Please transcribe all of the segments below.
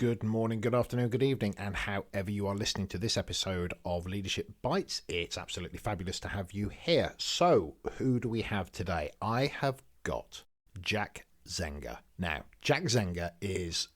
Good morning, good afternoon, good evening, and however you are listening to this episode of Leadership Bites, it's absolutely fabulous to have you here. So, who do we have today? I have got Jack Zenger. Now, Jack Zenger is,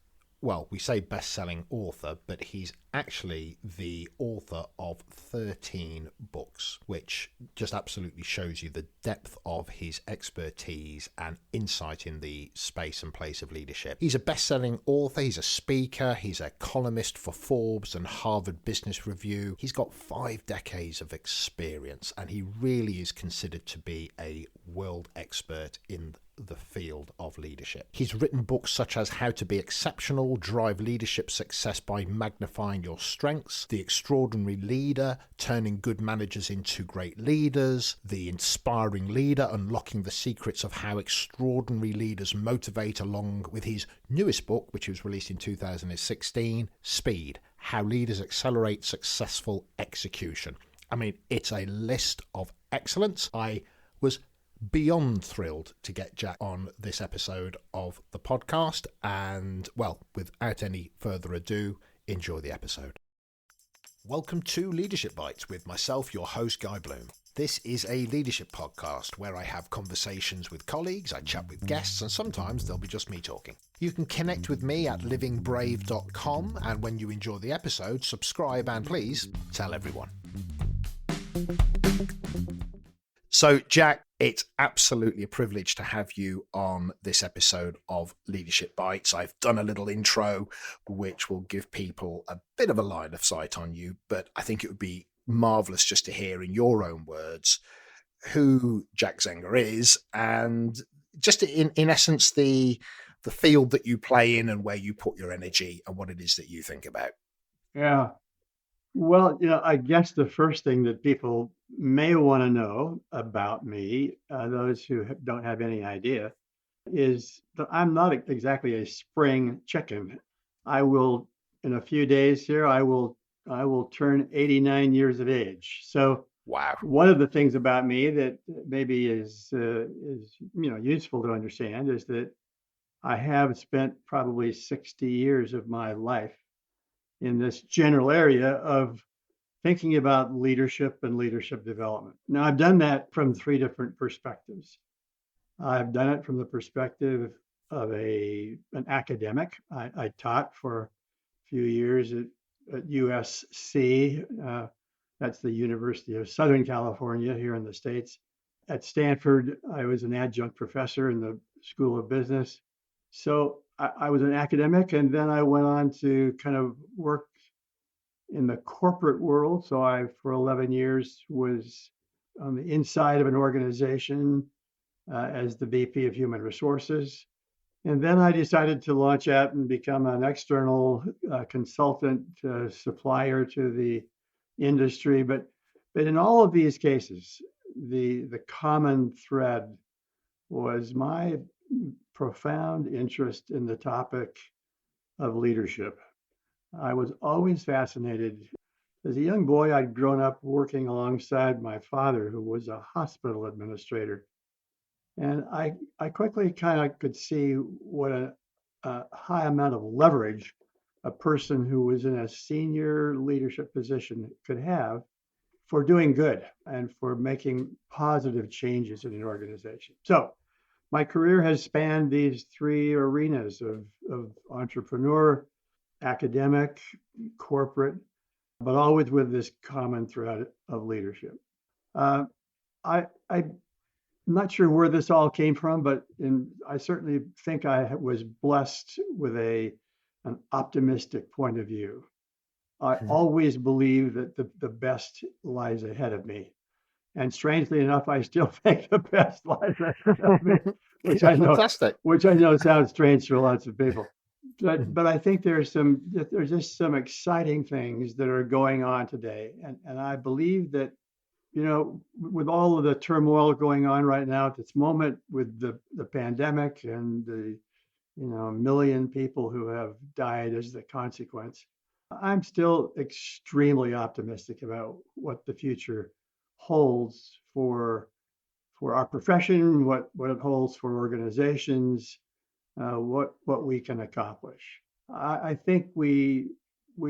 well, we say best-selling author, but he's actually the author of 13 books, which just absolutely shows you the depth of his expertise and insight in the space and place of leadership. He's a best-selling author, he's a speaker, he's a columnist for Forbes and Harvard Business Review. He's got 5 decades of experience, and he really is considered to be a world expert in the field of leadership. He's written books such as How to Be Exceptional, Drive Leadership Success by Magnifying Your Strengths, The Extraordinary Leader, Turning Good Managers into Great Leaders, The Inspiring Leader, Unlocking the Secrets of How Extraordinary Leaders Motivate, along with his newest book, which was released in 2016, Speed, How Leaders Accelerate Successful Execution. I mean, it's a list of excellence. I was beyond thrilled to get Jack on this episode of the podcast, and well, without any further ado, enjoy the episode. Welcome to Leadership Bites with myself, your host, Guy Bloom. This is a leadership podcast where I have conversations with colleagues, I chat with guests, and sometimes there'll be just me talking. You can connect with me at livingbrave.com, and when you enjoy the episode, subscribe and please tell everyone. So, Jack, it's absolutely a privilege to have you on this episode of Leadership Bites. I've done a little intro, which will give people a bit of a line of sight on you, but I think it would be marvelous just to hear in your own words who Jack Zenger is, and just in essence, the field that you play in and where you put your energy and what it is that you think about. Yeah. Well, I guess the first thing that people may want to know about me, those who don't have any idea, is that I'm not exactly a spring chicken. I will, in a few days here, I will turn 89 years of age. So, wow. One of the things about me that maybe is useful to understand is that I have spent probably 60 years of my life in this general area of thinking about leadership and leadership development. Now, I've done that from 3 different perspectives. I've done it from the perspective of an academic. I taught for a few years at USC. That's the University of Southern California here in the States. At Stanford, I was an adjunct professor in the School of Business. So I was an academic, and then I went on to kind of work in the corporate world. So I, for 11 years, was on the inside of an organization as the VP of Human Resources. And then I decided to launch out and become an external consultant supplier to the industry. But in all of these cases, the common thread was my profound interest in the topic of leadership. I was always fascinated. As a young boy, I'd grown up working alongside my father, who was a hospital administrator. And I quickly kind of could see what a high amount of leverage a person who was in a senior leadership position could have for doing good and for making positive changes in an organization. So my career has spanned these 3 arenas of entrepreneur, academic, corporate, but always with this common thread of leadership. I'm not sure where this all came from, but I certainly think I was blessed with an optimistic point of view. I always believe that the best lies ahead of me. And strangely enough, I still think the best lies ahead of me, which I know sounds strange to lots of people. But I think there's just some exciting things that are going on today. And I believe that, with all of the turmoil going on right now at this moment, with the pandemic and the, million people who have died as the consequence, I'm still extremely optimistic about what the future holds for our profession, what it holds for organizations, what we can accomplish. I think we've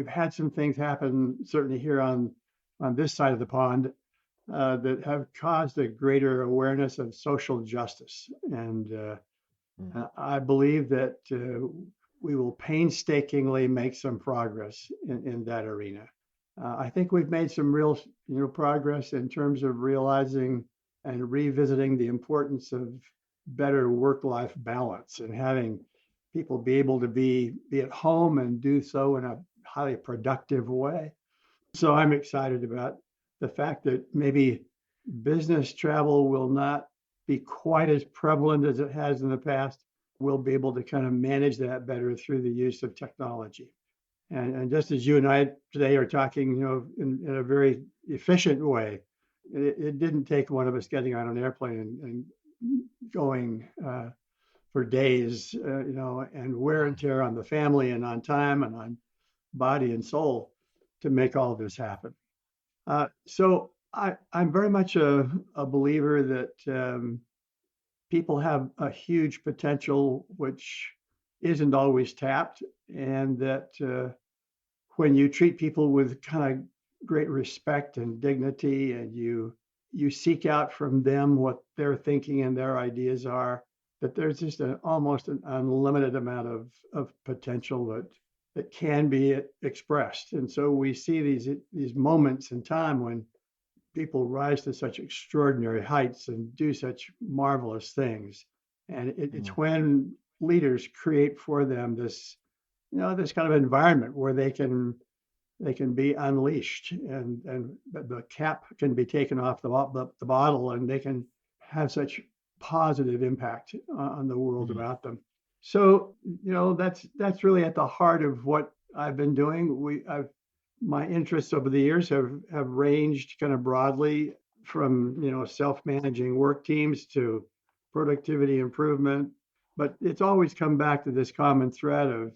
had some things happen, certainly here on this side of the pond, that have caused a greater awareness of social justice. And Mm, I believe that we will painstakingly make some progress in that arena. I think we've made some real, progress in terms of realizing and revisiting the importance of better work-life balance and having people be able to be at home and do so in a highly productive way. So I'm excited about the fact that maybe business travel will not be quite as prevalent as it has in the past. We'll be able to kind of manage that better through the use of technology. And just as you and I today are talking, in a very efficient way, it didn't take one of us getting on an airplane and going for days, and wear and tear on the family and on time and on body and soul to make all of this happen. So I'm very much a believer that people have a huge potential which isn't always tapped, and that when you treat people with kind of great respect and dignity, and you seek out from them what their thinking and their ideas are, that there's just almost an unlimited amount of potential that can be expressed. And so we see these moments in time when people rise to such extraordinary heights and do such marvelous things. And it's mm, when leaders create for them this kind of environment where they can be unleashed, and the cap can be taken off the bottle, and they can have such positive impact on the world mm, about them. So, that's really at the heart of what I've been doing. My interests over the years have ranged kind of broadly from, self-managing work teams to productivity improvement, but it's always come back to this common thread of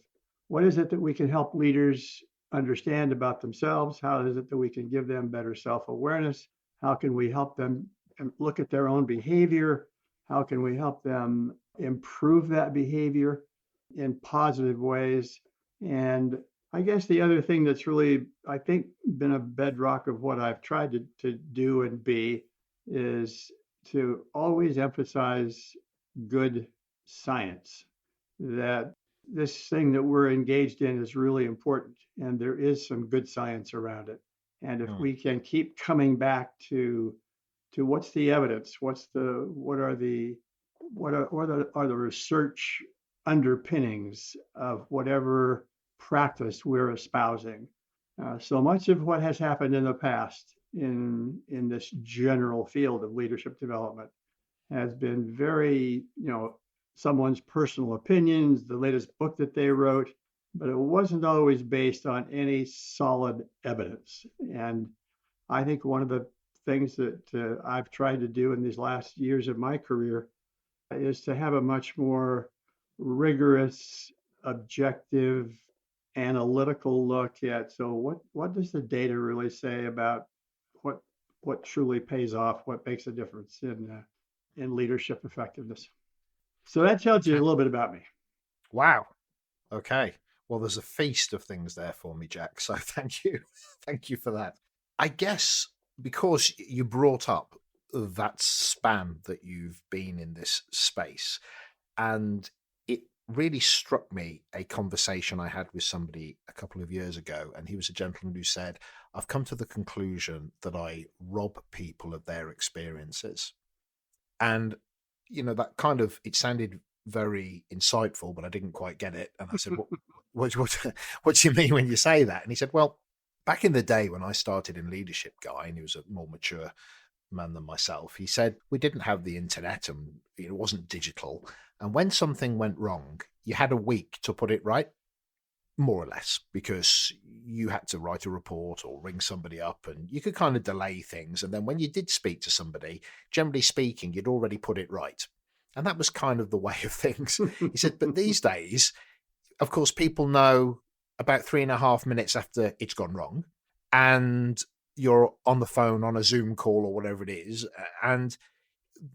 what is it that we can help leaders understand about themselves? How is it that we can give them better self-awareness? How can we help them look at their own behavior? How can we help them improve that behavior in positive ways? And I guess the other thing that's really, I think, been a bedrock of what I've tried to do and be is to always emphasize good science, that this thing that we're engaged in is really important, and there is some good science around it. And if mm, we can keep coming back to what's the evidence, what are the research underpinnings of whatever practice we're espousing. So much of what has happened in the past in this general field of leadership development has been very, someone's personal opinions, the latest book that they wrote, but it wasn't always based on any solid evidence. And I think one of the things that I've tried to do in these last years of my career is to have a much more rigorous, objective, analytical look at, so what does the data really say about what what truly pays off, what makes a difference in leadership effectiveness. So that tells you a okay. little bit about me. Wow. Okay. Well, there's a feast of things there for me, Jack. So thank you. Thank you for that. I guess because you brought up that span that you've been in this space, and it really struck me a conversation I had with somebody a couple of years ago. And he was a gentleman who said, I've come to the conclusion that I rob people of their experiences. And, that kind of, it sounded very insightful, but I didn't quite get it. And I said, what do you mean when you say that? And he said, well, back in the day when I started in leadership, Guy, and he was a more mature man than myself, he said, we didn't have the internet and it wasn't digital. And when something went wrong, you had a week to put it right, more or less, because you had to write a report or ring somebody up and you could kind of delay things. And then when you did speak to somebody, generally speaking, you'd already put it right. And that was kind of the way of things. He said, but these days, of course, people know about 3.5 minutes after it's gone wrong. And you're on the phone on a Zoom call or whatever it is. And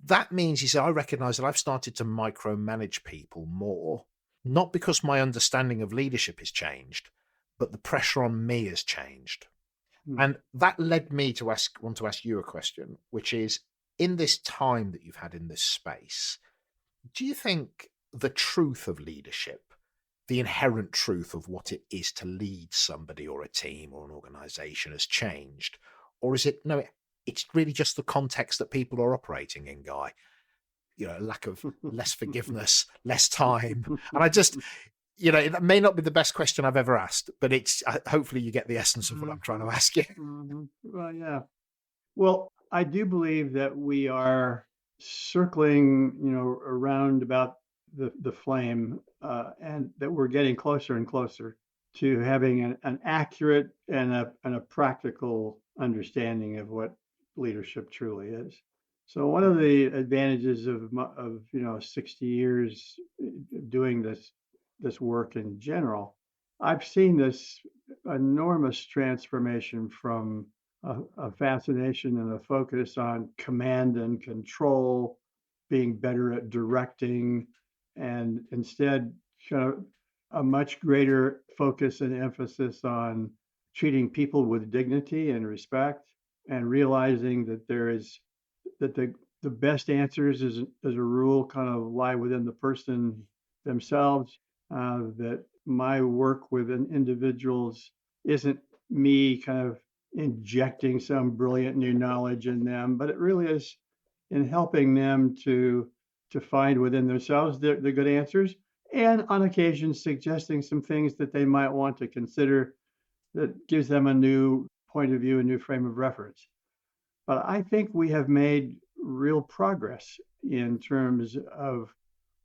that means, he said, I recognize that I've started to micromanage people more not because my understanding of leadership has changed, but the pressure on me has changed. And that led me to want to ask you a question, which is, in this time that you've had in this space, do you think the truth of leadership, the inherent truth of what it is to lead somebody or a team or an organization has changed? Or is it, no, it's really just the context that people are operating in, Guy? Lack of less forgiveness, less time. And I just, it may not be the best question I've ever asked, but it's hopefully you get the essence of what I'm trying to ask you. Well, yeah. Well, I do believe that we are circling, around about the flame, and that we're getting closer and closer to having an accurate and a practical understanding of what leadership truly is. So one of the advantages of 60 years doing this work in general, I've seen this enormous transformation from a fascination and a focus on command and control, being better at directing, and instead kind of a much greater focus and emphasis on treating people with dignity and respect, and realizing that the best answers as a rule kind of lie within the person themselves. That my work with individuals isn't me kind of injecting some brilliant new knowledge in them, but it really is in helping them to find within themselves the good answers, and on occasion suggesting some things that they might want to consider that gives them a new point of view, a new frame of reference. But I think we have made real progress in terms of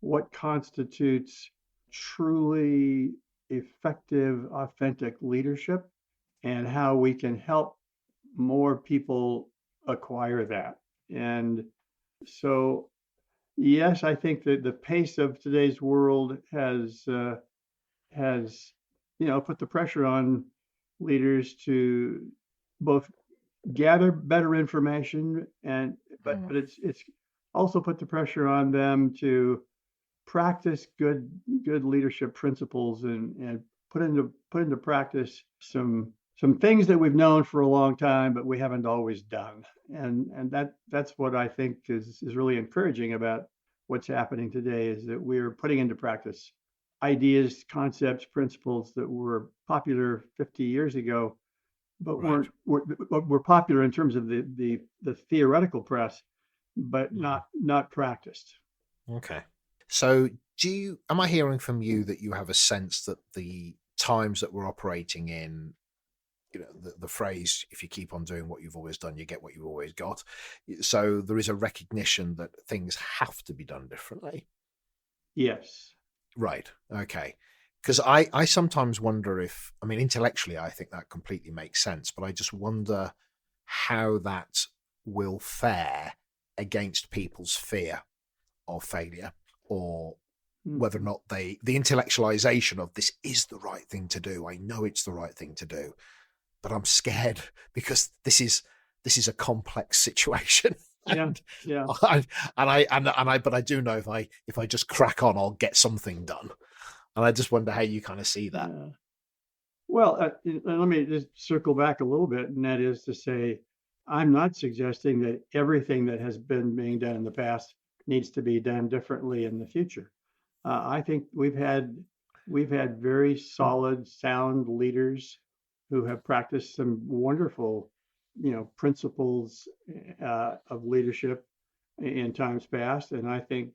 what constitutes truly effective, authentic leadership, and how we can help more people acquire that. And so, yes, I think that the pace of today's world has put the pressure on leaders to both gather better information, but it's also put the pressure on them to practice good leadership principles, and put into practice some things that we've known for a long time but we haven't always done. And that's what I think is really encouraging about what's happening today, is that we're putting into practice ideas, concepts, principles that were popular 50 years ago, but Right. were popular in terms of the theoretical press, but not practiced. Okay. So am I hearing from you that you have a sense that the times that we're operating in, the phrase, if you keep on doing what you've always done, you get what you've always got. So there is a recognition that things have to be done differently. Yes. Right. Okay. Because I sometimes wonder if, intellectually, I think that completely makes sense, but I just wonder how that will fare against people's fear of failure, or whether or not the intellectualization of this is the right thing to do. I know it's the right thing to do, but I'm scared because this is a complex situation. Yeah. But I do know if I just crack on, I'll get something done. And I just wonder how you kind of see that. Yeah. Well, let me just circle back a little bit, and that is to say, I'm not suggesting that everything that has been being done in the past needs to be done differently in the future. I think we've had very solid, sound leaders who have practiced some wonderful, principles of leadership in times past, and I think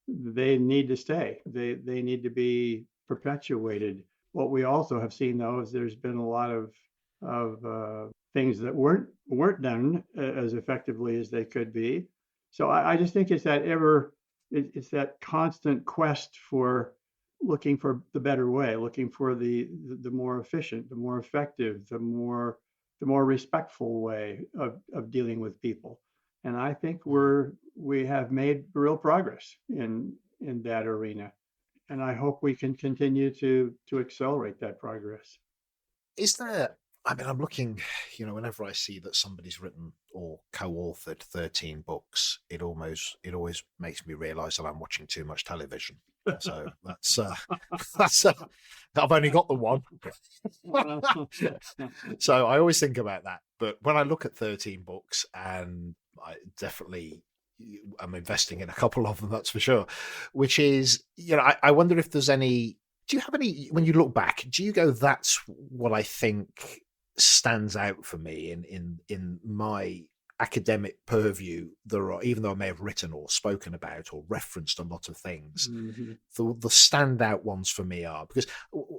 they need to stay. They need to be perpetuated. What we also have seen, though, is there's been a lot of things that weren't done as effectively as they could be. So I just think it's that constant quest for looking for the better way, looking for the more efficient, the more effective, the more respectful way of dealing with people. And I think we have made real progress in that arena. And I hope we can continue to accelerate that progress. Is there, I'm looking, whenever I see that somebody's written or co-authored 13 books, it always makes me realize that I'm watching too much television. So that's I've only got the one. So I always think about that. But when I look at 13 books, and I definitely I'm investing in a couple of them, that's for sure, which is, I wonder if there's any, do you have any, when you look back, do you go, that's what I think stands out for me in my academic purview? There are, even though I may have written or spoken about or referenced a lot of things, the standout ones for me are, because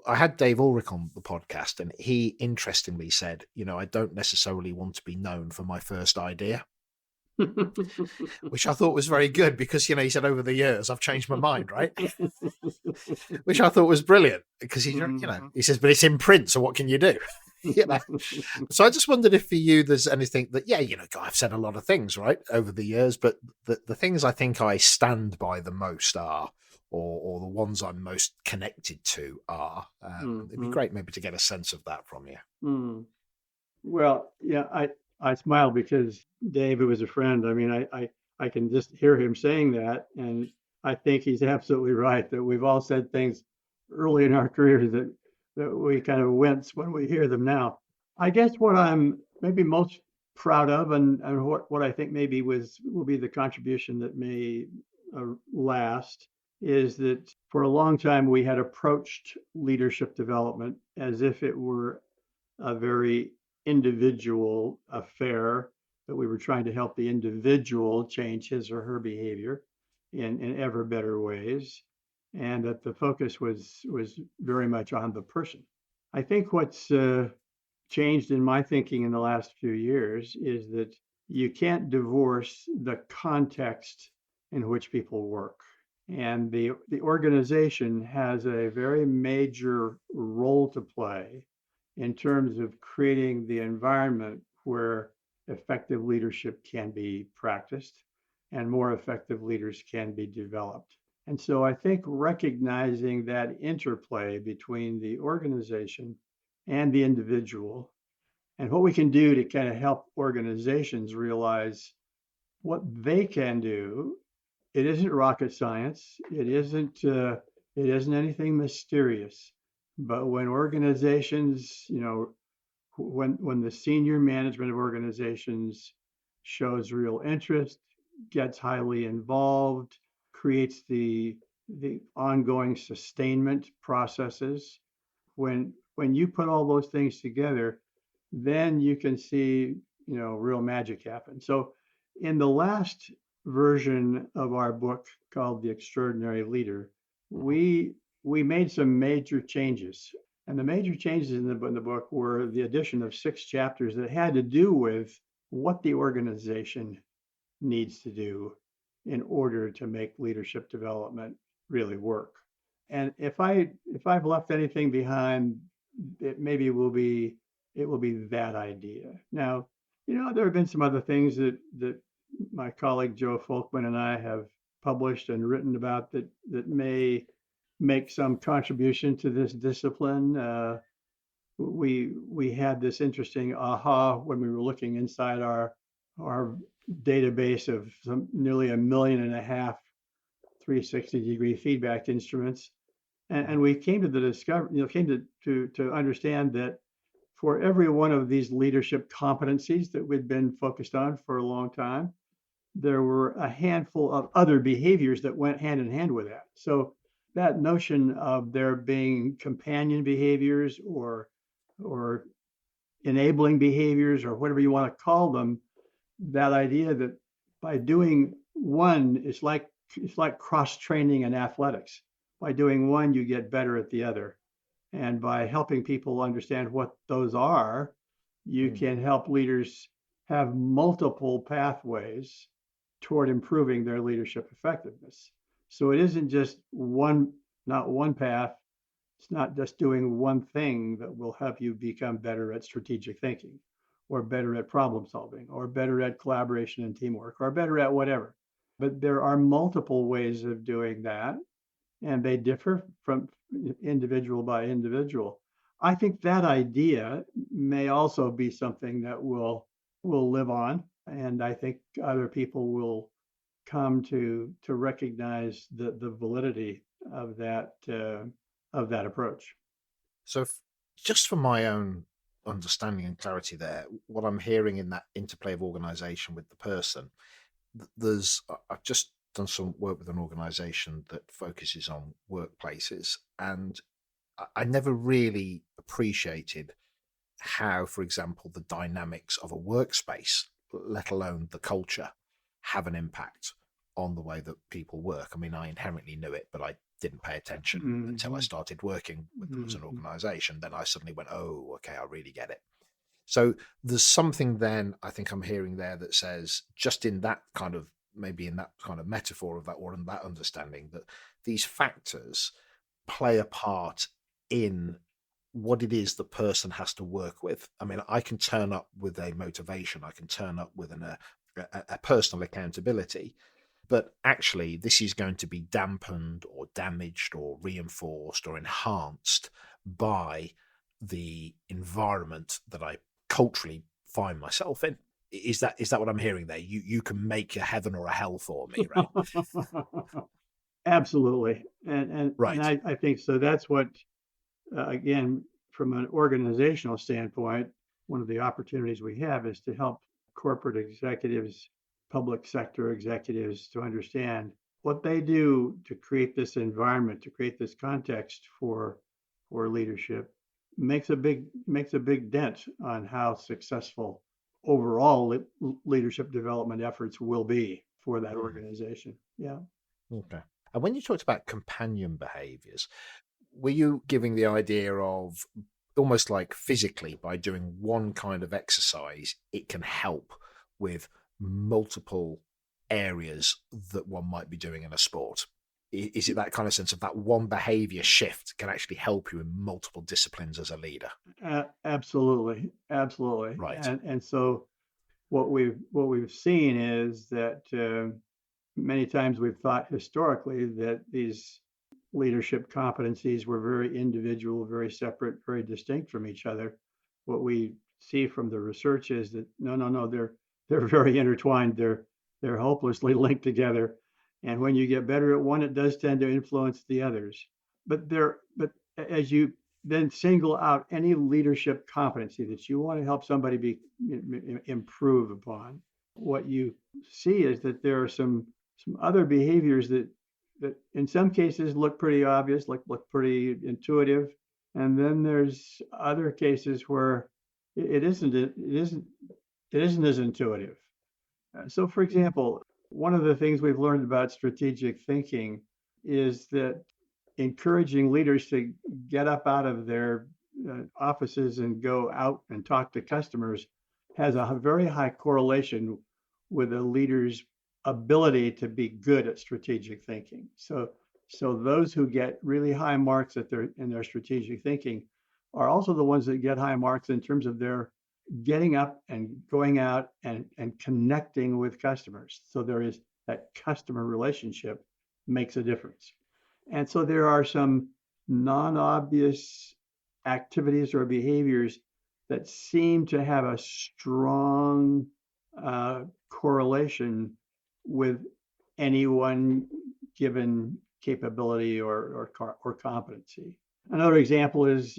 I had Dave Ulrich on the podcast, and he interestingly said, I don't necessarily want to be known for my first idea. Which I thought was very good, because he said over the years I've changed my mind, right? Which I thought was brilliant, because he says, but it's in print, so what can you do? So I just wondered if for you there's anything that, I've said a lot of things, right, over the years, but the things I think I stand by the most are, or the ones I'm most connected to are. It'd be great maybe to get a sense of that from you. Well, yeah, I smile because Dave, who was a friend, I mean, I can just hear him saying that. And I think he's absolutely right that we've all said things early in our careers that we kind of wince when we hear them now. I guess what I'm maybe most proud of, and what I think maybe will be the contribution that may last, is that for a long time we had approached leadership development as if it were a very individual affair, that we were trying to help the individual change his or her behavior in ever better ways, and that the focus was very much on the person. I think what's changed in my thinking in the last few years is that you can't divorce the context in which people work. And the organization has a very major role to play in terms of creating the environment where effective leadership can be practiced and more effective leaders can be developed. And so I think recognizing that interplay between the organization and the individual, and what we can do to kind of help organizations realize what they can do. It isn't rocket science. It isn't anything mysterious. But when organizations, when the senior management of organizations shows real interest, gets highly involved, creates the ongoing sustainment processes, when you put all those things together, then you can see, real magic happen. So in the last version of our book called The Extraordinary Leader, we made some major changes. And the major changes in the book were the addition of 6 chapters that had to do with what the organization needs to do in order to make leadership development really work. And if I've left anything behind, it will be that idea. Now, there have been some other things that my colleague Joe Folkman and I have published and written about that may make some contribution to this discipline. We had this interesting aha when we were looking inside our database of nearly 1.5 million 360-degree feedback instruments, and we came to the discovery, came to understand that for every one of these leadership competencies that we'd been focused on for a long time, there were a handful of other behaviors that went hand in hand with that. So that notion of there being companion behaviors or enabling behaviors, or whatever you want to call them, that idea that by doing one, it's like cross-training in athletics. By doing one, you get better at the other. And by helping people understand what those are, you can help leaders have multiple pathways toward improving their leadership effectiveness. So it isn't just not one path. It's not just doing one thing that will help you become better at strategic thinking, or better at problem solving, or better at collaboration and teamwork, or better at whatever. But there are multiple ways of doing that, and they differ from individual by individual. I think that idea may also be something that will live on, and I think other people will come to recognize the validity of that approach. So, just for my own understanding and clarity, there, what I'm hearing in that interplay of organisation with the person, I've just done some work with an organisation that focuses on workplaces, and I never really appreciated how, for example, the dynamics of a workspace, let alone the culture, have an impact on the way that people work. I mean, I inherently knew it, but I didn't pay attention until I Mm-hmm. started working with them as an Mm-hmm. organization. Then I suddenly went, oh, okay, I really get it. So there's something then I think I'm hearing there that says, just in that kind of, maybe in that kind of metaphor of that, or in that understanding, that these factors play a part in what it is the person has to work with. I mean, I can turn up with a motivation, I can turn up with a personal accountability, but actually, this is going to be dampened or damaged or reinforced or enhanced by the environment that I culturally find myself in. Is that what I'm hearing there? You can make a heaven or a hell for me, right? Absolutely, and Right. I think so. That's what again, from an organizational standpoint, one of the opportunities we have is to help corporate executives, public sector executives to understand what they do to create this environment, to create this context for leadership makes a big dent on how successful overall leadership development efforts will be for that Mm, organization. Yeah. okay. And when you talked about companion behaviors, were you giving the idea of almost like physically by doing one kind of exercise, it can help with multiple areas that one might be doing in a sport? Is it that kind of sense of that one behavior shift can actually help you in multiple disciplines as a leader? Absolutely, absolutely. Right. And so what we've seen is that many times we've thought historically that these leadership competencies were very individual, very separate, very distinct from each other. What we see from the research is that no, they're very intertwined. They're hopelessly linked together. And when you get better at one, it does tend to influence the others. But as you then single out any leadership competency that you want to help somebody improve upon, what you see is that there are some other behaviors that in some cases look pretty obvious, look pretty intuitive, and then there's other cases where it isn't as intuitive. So, for example, one of the things we've learned about strategic thinking is that encouraging leaders to get up out of their offices and go out and talk to customers has a very high correlation with a leader's ability to be good at strategic thinking. So those who get really high marks in their strategic thinking are also the ones that get high marks in terms of their getting up and going out and connecting with customers. So there is that customer relationship makes a difference. And so there are some non-obvious activities or behaviors that seem to have a strong correlation with any one given capability or competency. Another example is,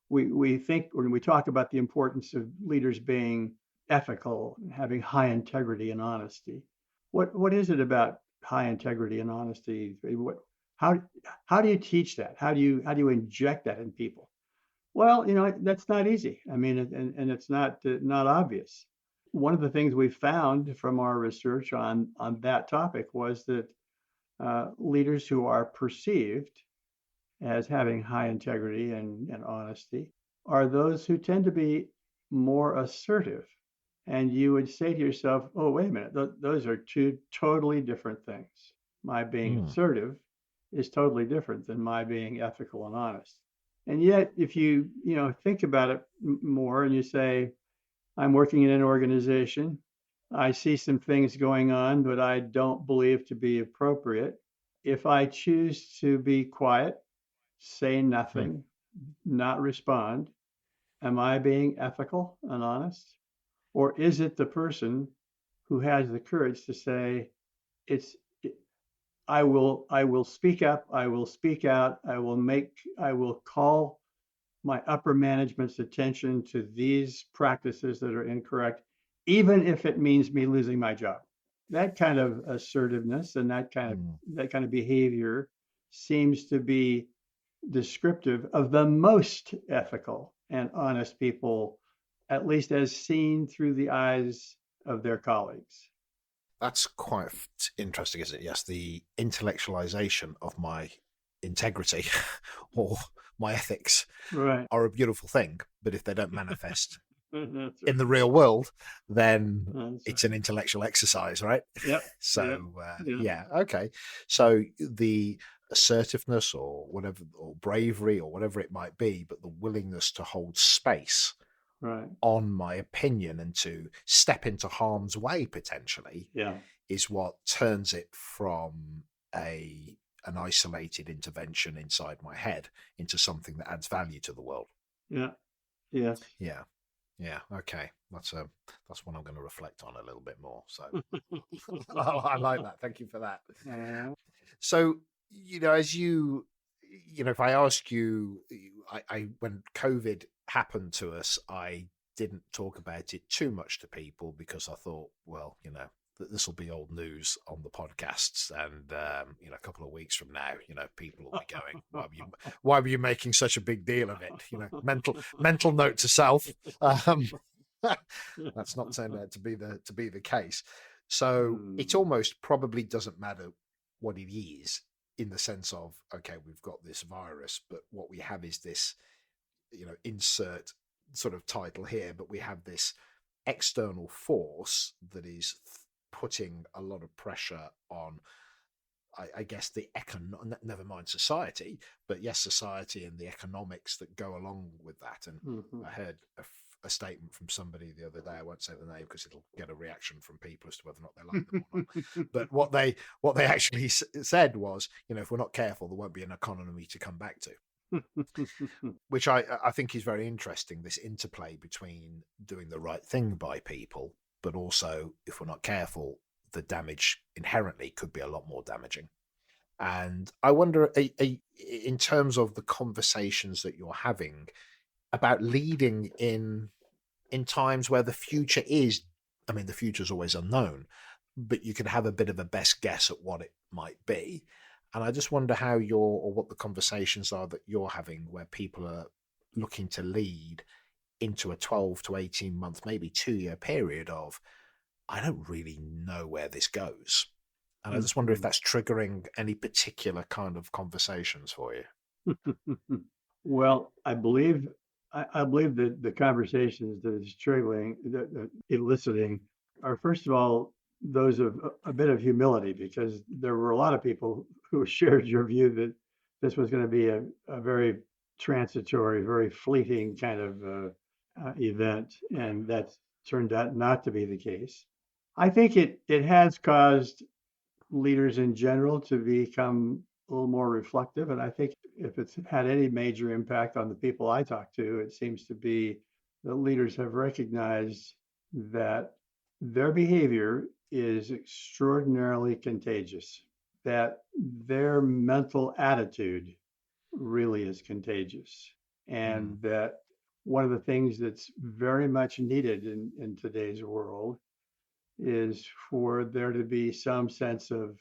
we think when we talk about the importance of leaders being ethical, having high integrity and honesty. What is it about high integrity and honesty? How how do you teach that? How do you inject that in people? Well, that's not easy. I mean, and it's not obvious. One of the things we found from our research on that topic was that leaders who are perceived as having high integrity and honesty are those who tend to be more assertive. And you would say to yourself, oh, wait a minute, those are two totally different things. My being Mm, assertive is totally different than my being ethical and honest. And yet, if you think about it more and you say, I'm working in an organization, I see some things going on that I don't believe to be appropriate. If I choose to be quiet, say mm. nothing, not respond, am I being ethical and honest? Or is it the person who has the courage to say, it's I will speak up. I will speak out. I will call my upper management's attention to these practices that are incorrect, even if it means me losing my job. That kind of assertiveness and Mm. that kind of behavior seems to be descriptive of the most ethical and honest people, at least as seen through the eyes of their colleagues. That's quite interesting, isn't it? Yes, the intellectualization of my integrity or my ethics Right. are a beautiful thing, but if they don't manifest That's in right. the real world, then That's it's right. an intellectual exercise, right? Yep. Yep. So, Yep. yeah, okay. So the assertiveness or whatever, or bravery or whatever it might be, but the willingness to hold space Right. on my opinion and to step into harm's way potentially Yeah. is what turns it from an isolated intervention inside my head into something that adds value to the world. Yeah. Yes. Yeah. Yeah. Okay. That's one I'm going to reflect on a little bit more. So I like that. Thank you for that. Uh, So, as if I ask you, I when COVID happened to us, I didn't talk about it too much to people because I thought, well, this will be old news on the podcasts, and a couple of weeks from now, people will be going, why were you making such a big deal of it? Mental note to self. Um, that's not turned out to be the case. So it hmm. almost probably doesn't matter what it is in the sense of, okay, we've got this virus, but what we have is this, insert sort of title here, but we have this external force that is putting a lot of pressure on, I guess, never mind society, but yes, society and the economics that go along with that. And Mhm. I heard a statement from somebody the other day. I won't say the name because it'll get a reaction from people as to whether or not they like them or not. But what they actually said was, if we're not careful, there won't be an economy to come back to. Which I think is very interesting. This interplay between doing the right thing by people, but also, if we're not careful, the damage inherently could be a lot more damaging. And I wonder, in terms of the conversations that you're having about leading in times where the future is, I mean, the future is always unknown, but you can have a bit of a best guess at what it might be. And I just wonder or what the conversations are that you're having where people are looking to lead into a 12 to 18 month, maybe 2 year period of, I don't really know where this goes. And I just wonder if Mhm. that's triggering any particular kind of conversations for you. Well, I believe that the conversations that it's triggering, that eliciting, are first of all those of a bit of humility, because there were a lot of people who shared your view that this was going to be a very transitory, very fleeting kind of event, and that's turned out not to be the case. I think it has caused leaders in general to become a little more reflective. And I think if it's had any major impact on the people I talk to, it seems to be that leaders have recognized that their behavior is extraordinarily contagious, that their mental attitude really is contagious, Mm, and that one of the things that's very much needed in today's world is for there to be some sense of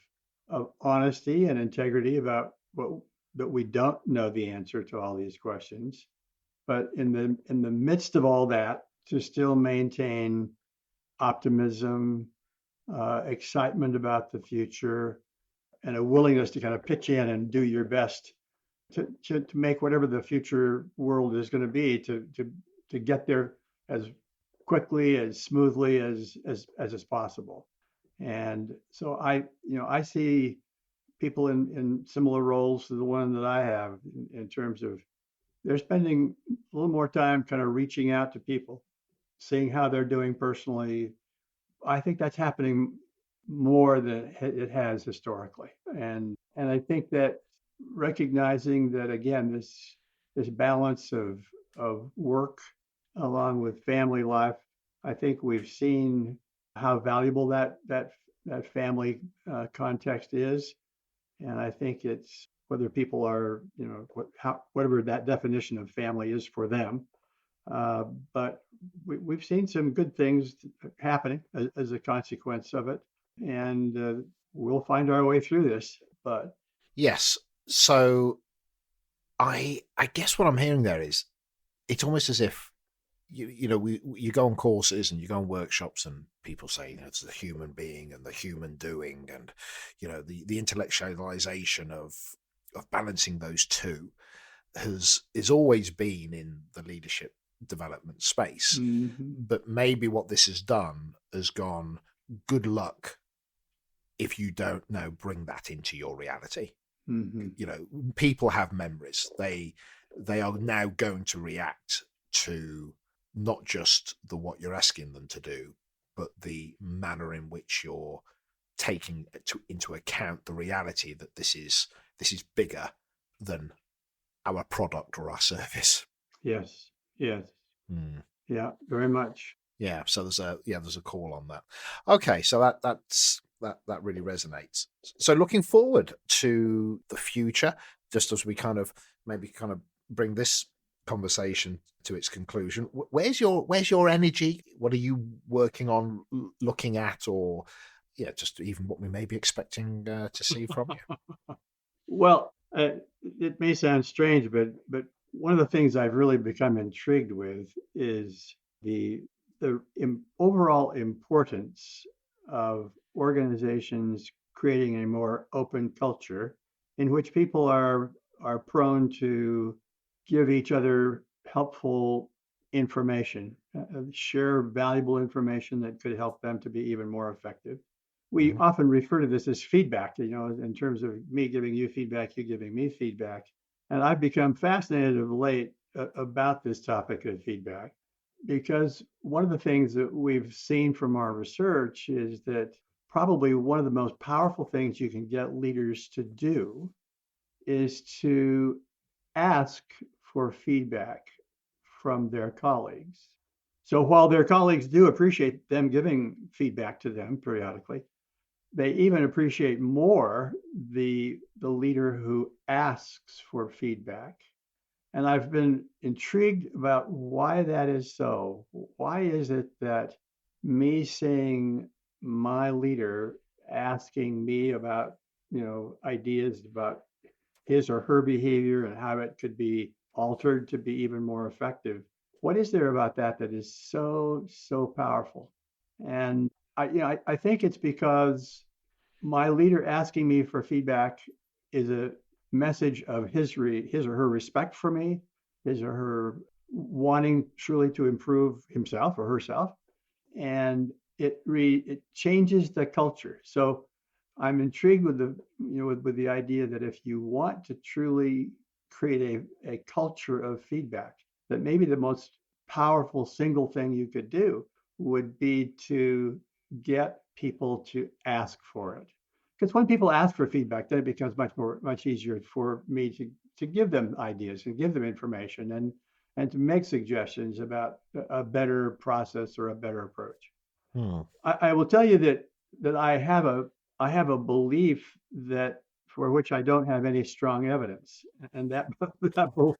honesty and integrity about what that we don't know the answer to all these questions, but in the midst of all that, to still maintain optimism, excitement about the future, and a willingness to kind of pitch in and do your best to make whatever the future world is going to be to get there as quickly, as smoothly as possible. And so I see people in similar roles to the one that I have in terms of they're spending a little more time kind of reaching out to people, seeing how they're doing personally. I think that's happening more than it has historically. And I think that recognizing that again, this balance of work along with family life, I think we've seen how valuable that family context is. And I think it's whether people are, whatever that definition of family is for them. Uh, but we've seen some good things happening as a consequence of it. And we'll find our way through this. But Yes. So I guess what I'm hearing there is it's almost as if you go on courses and you go on workshops and people say it's the human being and the human doing and the intellectualization of balancing those two is always been in the leadership development space. mm-hmm, But maybe what this has done has gone, good luck if you don't now bring that into your reality. mm-hmm, People have memories. They are now going to react to not just what you're asking them to do, but the manner in which you're taking into account the reality that this is bigger than our product or our service. yes, yes, Hmm. yeah, very much. Yeah, so there's a call on that. Okay, so that really resonates. So looking forward to the future, just as we kind of bring this conversation to its conclusion. Where's your energy? What are you working on, looking at, or just even what we may be expecting to see from you? Well, it may sound strange, but one of the things I've really become intrigued with is the overall importance of organizations creating a more open culture in which people are prone to give each other helpful information, share valuable information that could help them to be even more effective. We Mhm. often refer to this as feedback, in terms of me giving you feedback, you giving me feedback. And I've become fascinated of late about this topic of feedback because one of the things that we've seen from our research is that probably one of the most powerful things you can get leaders to do is to ask for feedback from their colleagues. So while their colleagues do appreciate them giving feedback to them periodically, they even appreciate more the leader who asks for feedback. And I've been intrigued about why that is so. Why is it that me seeing my leader asking me about, ideas about his or her behavior and how it could be altered to be even more effective? What is there about that that is so, so powerful? And I think it's because my leader asking me for feedback is a message of his or her respect for me, his or her wanting truly to improve himself or herself, and it changes the culture. So I'm intrigued with with the idea that if you want to truly create a culture of feedback, that maybe the most powerful single thing you could do would be to get people to ask for it. Because when people ask for feedback, then it becomes much easier for me to give them ideas and give them information and to make suggestions about a better process or a better approach. Hmm. I will tell you that I have a belief that for which I don't have any strong evidence, and that that belief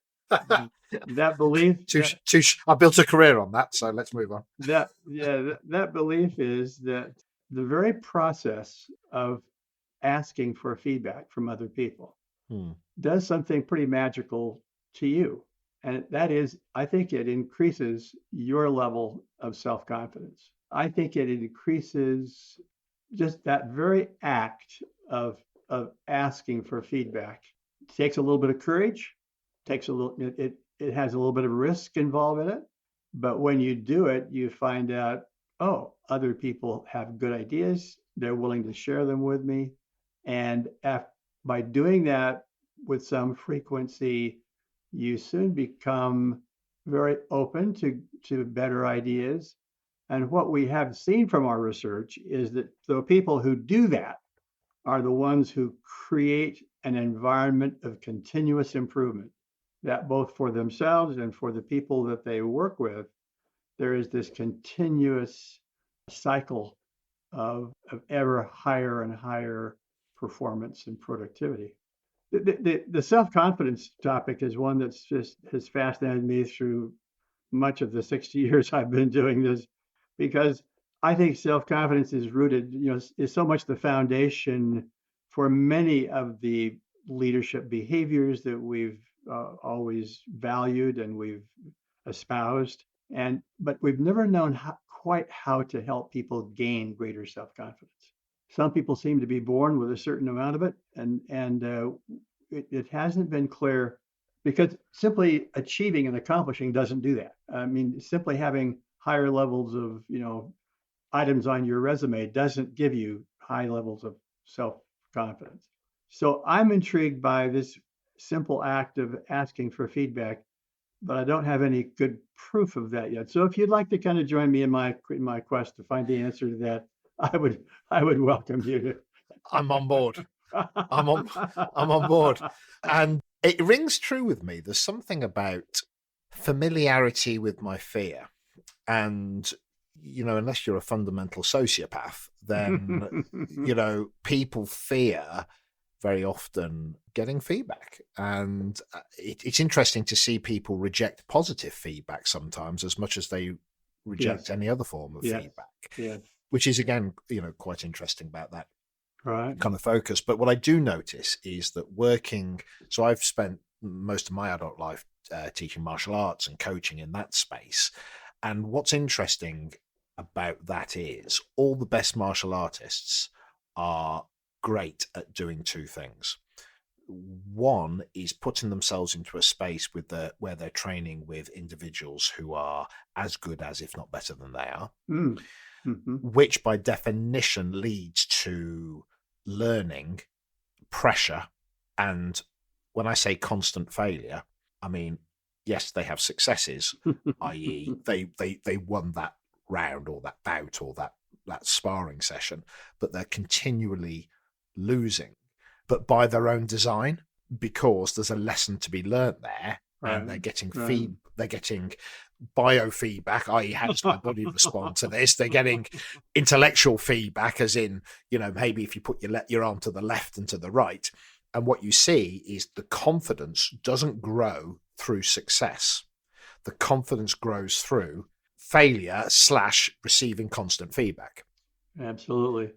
I built a career on that, so let's move on. that belief is that the very process of asking for feedback from other people Hmm. does something pretty magical to you. And that is, I think it increases your level of self confidence. I think it increases just that very act of asking for feedback. It takes a little bit of courage, takes a little it has a little bit of risk involved in it. But when you do it, you find out, oh, other people have good ideas. They're willing to share them with me. And by doing that with some frequency, you soon become very open to better ideas. And what we have seen from our research is that the people who do that are the ones who create an environment of continuous improvement, that both for themselves and for the people that they work with, there is this continuous cycle of ever higher and higher performance and productivity. The self-confidence topic is one that's just has fascinated me through much of the 60 years I've been doing this, because I think self-confidence is rooted, is so much the foundation for many of the leadership behaviors that we've always valued and we've espoused. But we've never known quite how to help people gain greater self-confidence. Some people seem to be born with a certain amount of it, and it hasn't been clear, because simply achieving and accomplishing doesn't do that. I mean, simply having higher levels of, items on your resume doesn't give you high levels of self-confidence. So I'm intrigued by this simple act of asking for feedback, but I don't have any good proof of that yet. So if you'd like to kind of join me in my quest to find the answer to that, I would welcome you to. I'm on board. I'm on board. And it rings true with me. There's something about familiarity with my fear. And, unless you're a fundamental sociopath, then, people fear very often getting feedback. And it's interesting to see people reject positive feedback sometimes as much as they reject any other form of feedback, which is, again, quite interesting about that kind of focus. But what I do notice is that so I've spent most of my adult life teaching martial arts and coaching in that space. And what's interesting about that is all the best martial artists are great at doing two things. One is putting themselves into a space where they're training with individuals who are as good as, if not better than they are, which by definition leads to learning, pressure, and when I say constant failure, I mean, yes, they have successes, i.e. they won that round or that bout or that sparring session, but they're continually losing, but by their own design, because there's a lesson to be learned there, and they're getting they're getting biofeedback, i.e. how does my body respond to this? They're getting intellectual feedback, as in, maybe if you put your arm to the left and to the right, and what you see is the confidence doesn't grow through success. The confidence grows through failure / receiving constant feedback. Absolutely.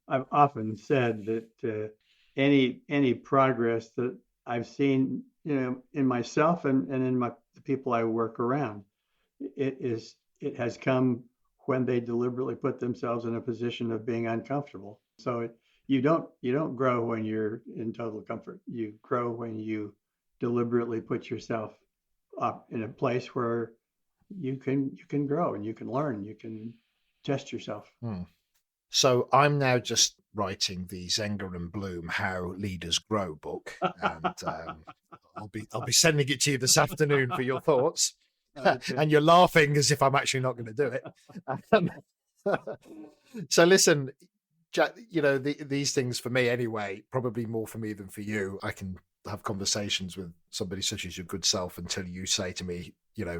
I've often said that any progress that I've seen, in myself and in the people I work around, it has come when they deliberately put themselves in a position of being uncomfortable. So you don't grow when you're in total comfort. You grow when you deliberately put yourself up in a place where you can grow and you can learn, you can test yourself. So I'm now just writing the Zenger and Bloom How Leaders Grow book, and I'll be sending it to you this afternoon for your thoughts. And you're laughing as if I'm actually not going to do it. So listen, Jack, these things for me anyway, probably more for me than for you. I can have conversations with somebody such as your good self until you say to me,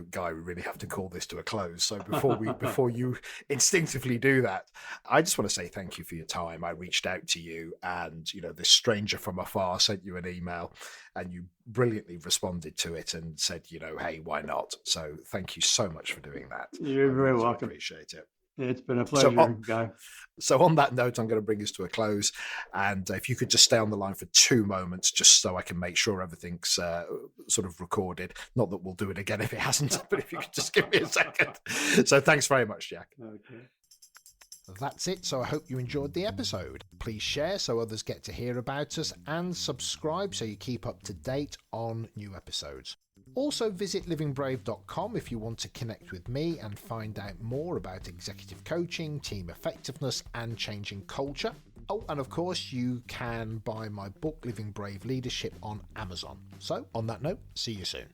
Guy, we really have to call this to a close. So before you instinctively do that, I just want to say thank you for your time. I reached out to you, and this stranger from afar sent you an email, and you brilliantly responded to it and said, hey, why not? So thank you so much for doing that. You're very welcome. Appreciate it. It's been a pleasure, Guy. So on that note, I'm going to bring this to a close. And if you could just stay on the line for 2 moments, just so I can make sure everything's sort of recorded. Not that we'll do it again if it hasn't, but if you could just give me a second. So thanks very much, Jack. Okay. That's it. So I hope you enjoyed the episode. Please share so others get to hear about us, and subscribe so you keep up to date on new episodes. Also visit livingbrave.com if you want to connect with me and find out more about executive coaching, team effectiveness, and changing culture. Oh, and of course you can buy my book Living Brave Leadership on Amazon. So on that note, see you soon.